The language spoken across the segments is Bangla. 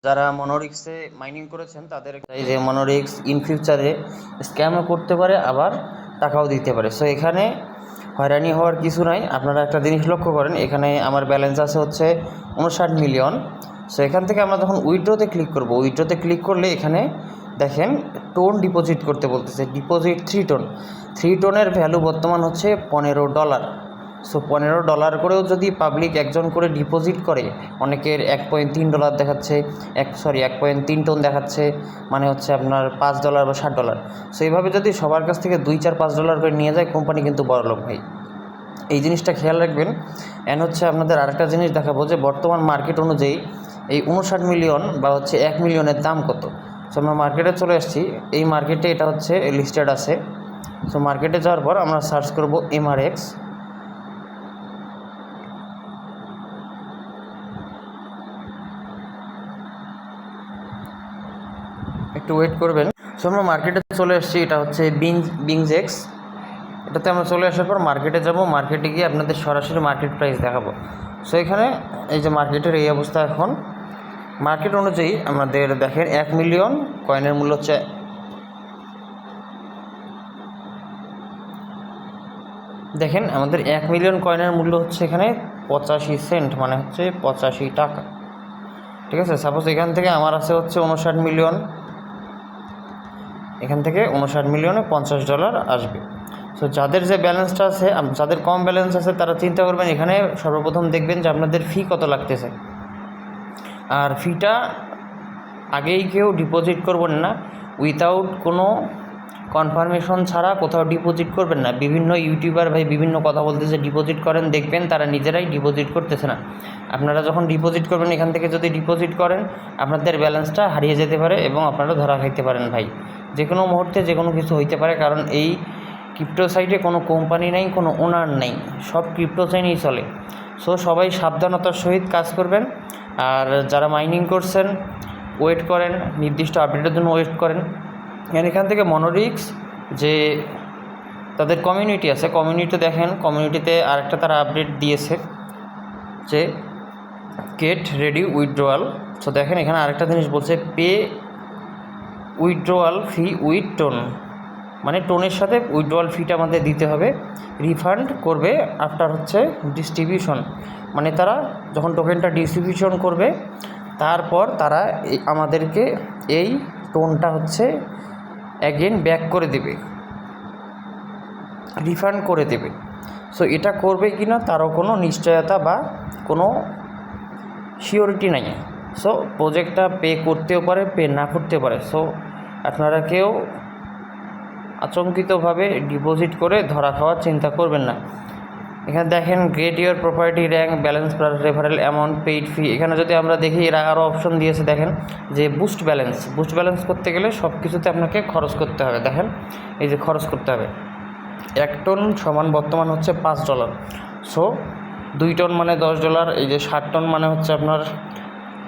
যারা মনোরিক্সে মাইনিং করেছেন তাদের এই যে মনোরিক্স ইন ফিউচারে স্ক্যামও করতে পারে, আবার টাকাও দিতে পারে। সো এখানে হয়রানি হওয়ার কিছু নাই। আপনারা একটা জিনিস লক্ষ্য করেন, এখানে আমার ব্যালেন্স আছে হচ্ছে 59 মিলিয়ন। সো এখান থেকে আমরা যখন উইথড্রোতে ক্লিক করব, উইথড্রোতে ক্লিক করলে এখানে দেখেন টোন ডিপোজিট করতে বলতেছে, ডিপোজিট 3 টোন। 3 টোনের ভ্যালু বর্তমান হচ্ছে $15। সো $15 করেও যদি পাবলিক একজন করে ডিপোজিট করে, অনেকের $1.3 দেখাচ্ছে, 1.3 টোন দেখাচ্ছে, মানে হচ্ছে আপনার $5 বা $60। সো এইভাবে যদি সবার কাছ থেকে $2, $4, $5 করে নিয়ে যায়, কোম্পানি কিন্তু বড়লোক ভাই। এই জিনিসটা খেয়াল রাখবেন। অ্যান্ড হচ্ছে আপনাদের আরেকটা জিনিস দেখাবো যে বর্তমান মার্কেট অনুযায়ী এই 59 মিলিয়ন বা হচ্ছে 1 মিলিয়নের দাম কত। সো আমরা মার্কেটে চলে আসছি, এই মার্কেটে এটা হচ্ছে লিস্টেড আছে। সো মার্কেটে যাওয়ার পর আমরা সার্চ করব MRX। একটু ওয়েট করবেন। সো আমরা মার্কেটে চলে আসছি, এটা হচ্ছে বিংজেক্স। এটাতে আমরা চলে আসার পর মার্কেটে যাব, মার্কেটে গিয়ে আপনাদের সরাসরি মার্কেট প্রাইস দেখাবো। সো এখানে এই যে মার্কেটের এই অবস্থা, এখন মার্কেট অনুযায়ী আমাদের দেখেন 1 মিলিয়ন কয়েনের মূল্য হচ্ছে দেখেন আমাদের 1 মিলিয়ন কয়েনের মূল্য হচ্ছে এখানে 85 সেন্ট, মানে হচ্ছে 85 টাকা। ঠিক আছে, সাপোজ এখান থেকে আমার আছে হচ্ছে 59 মিলিয়ন, এখান থেকে 59 মিলিয়নে $50 আসবে। সো যাদের যে ব্যালেন্সটা আছে, যাদের কম ব্যালেন্স আছে, তারা চিন্তা করবেন এখানে সর্বপ্রথম দেখবেন যে আপনাদের ফি কত লাগতেছে। আর ফিটা আগেই কেউ ডিপোজিট করবেন না, উইথাউট কোনো কনফার্মেশন ছাড়া কোথাও ডিপোজিট করবেন না। বিভিন্ন ইউটিউবার ভাই বিভিন্ন কথা বলতেছে ডিপোজিট করেন, দেখবেন তারা নিজেরাই ডিপোজিট করতেছে না। আপনারা যখন ডিপোজিট করবেন, এখান থেকে যদি ডিপোজিট করেন, আপনাদের ব্যালেন্সটা হারিয়ে যেতে পারে এবং আপনারা ধরা খাইতে পারেন ভাই। যে কোনো মুহূর্তে যে কোনো কিছু হইতে পারে, কারণ এই ক্রিপ্টো সাইটে কোনো কোম্পানি নেই, কোনো ওনার নেই, সব ক্রিপ্টো সাইটেই চলে। সো সবাই সাবধানতার সহিত কাজ করবেন। আর যারা মাইনিং করছেন, ওয়েট করেন, নির্দিষ্ট আপডেটের জন্য ওয়েট করেন। এখান থেকে মনোরিক্স যে তাদের কমিউনিটি আছে, কমিউনিটি দেখেন, কমিউনিটিতে আরেকটা তারা আপডেট দিয়েছে যে গেট রেডি উইথড্রয়াল। সো দেখেন এখানে আরেকটা জিনিস বলছে, pay withdrawal fee with tone, মানে টোনের সাথে উইথড্রয়াল ফিটা আমাদের দিতে হবে। রিফান্ড করবে আফটার হচ্ছে ডিস্ট্রিবিউশন, মানে তারা যখন টোকেনটা ডিস্ট্রিবিউশন করবে, তারপর তারা আমাদেরকে এই টোনটা হচ্ছে অ্যাগেন ব্যাক করে দেবে, রিফান্ড করে দেবে। সো এটা করবে কি না তারও কোনো নিশ্চয়তা বা কোনো সিওরিটি নাই। সো প্রজেক্টটা পে করতেও পারে, পে না করতে পারে। সো আপনারা কেউ আচমকিতভাবে ডিপোজিট করে ধরা খাওয়ার চিন্তা করবেন না। এখানে দেখেন get your property rank, balance plus referral amount, paid fee. এখানে যদি আমরা দেখি, এরা আরও অপশন দিয়েছে দেখেন যে বুস্ট ব্যালেন্স করতে গেলে সব কিছুতে আপনাকে খরচ করতে হবে। দেখেন এই যে খরচ করতে হবে, 1 টন সমান বর্তমান হচ্ছে $5। সো 2 টন মানে $10, এই যে 60 টন মানে হচ্ছে আপনার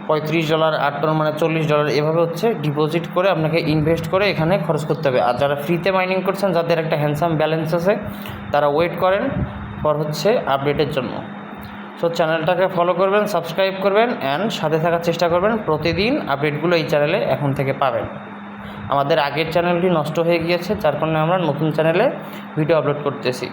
$35, 8 টন মানে $40। এভাবে হচ্ছে ডিপোজিট করে আপনাকে ইনভেস্ট করে এখানে খরচ করতে হবে। আর যারা ফ্রিতে মাইনিং করছেন, যাদের একটা হ্যান্ডসাম ব্যালেন্স আছে, তারা ওয়েট করেন পর হচ্ছে আপডেটের জন্য। সো চ্যানেলটাকে ফলো করবেন, সাবস্ক্রাইব করবেন, অ্যান্ড সাথে থাকার চেষ্টা করবেন। প্রতিদিন আপডেটগুলো এই চ্যানেলে এখন থেকে পাবেন। আমাদের আগের চ্যানেলটি নষ্ট হয়ে গিয়েছে, যার কারণে আমরা নতুন চ্যানেলে ভিডিও আপলোড করতেছি।